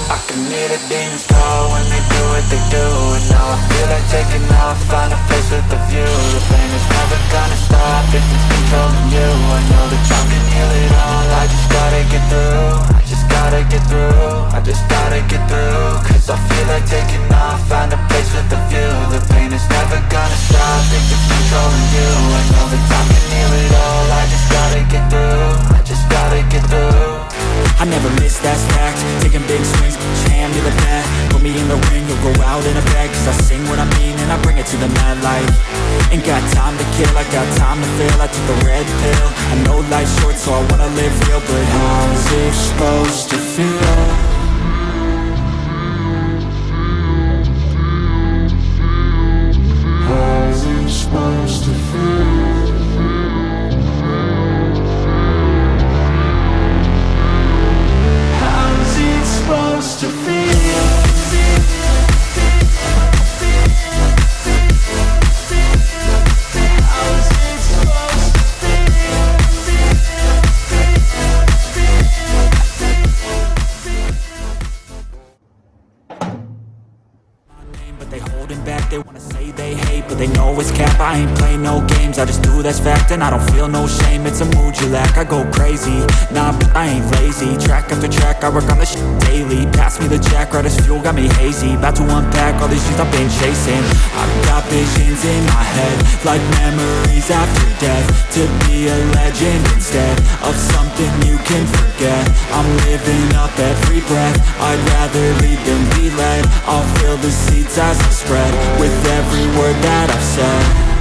I can hear the demons call when they do what they do. And now I feel like taking off, find a place with a view. The pain is never gonna stop if it's controlling you. I know that time can heal it all, I just gotta get through. I just gotta get through, I just gotta get through. Cause I feel like taking off, find a place with a view. The pain is never gonna stop if it's controlling you. I know that time can heal it all, I just gotta get through. I just gotta get through. I never miss, that's fact. Taking big swings, hand me the bat. Put me in the ring, you'll go out in a bag. Cause I sing what I mean and I bring it to the mad light. Ain't got time to kill, I got time to feel. I took the red pill, I know life's short so I wanna live real. But how's it supposed to feel? How's it supposed to feel? Supposed to feel. How's it supposed to But they holding back, they wanna say they hate, but they know it's cap. I ain't play no games, I just do that's fact. And I don't feel no shame, it's a mood you lack. I go crazy, nah, but I ain't lazy. Track after track, I work on this shit daily. Pass me the jack, right as fuel, got me hazy. About to unpack all these things I've been chasing. I've got visions in my head, like memories after death. To be a legend instead of something you can forget. I'm living up every breath, I'd rather lead than be led. I'll fill the seats as I spread with every word that I've said.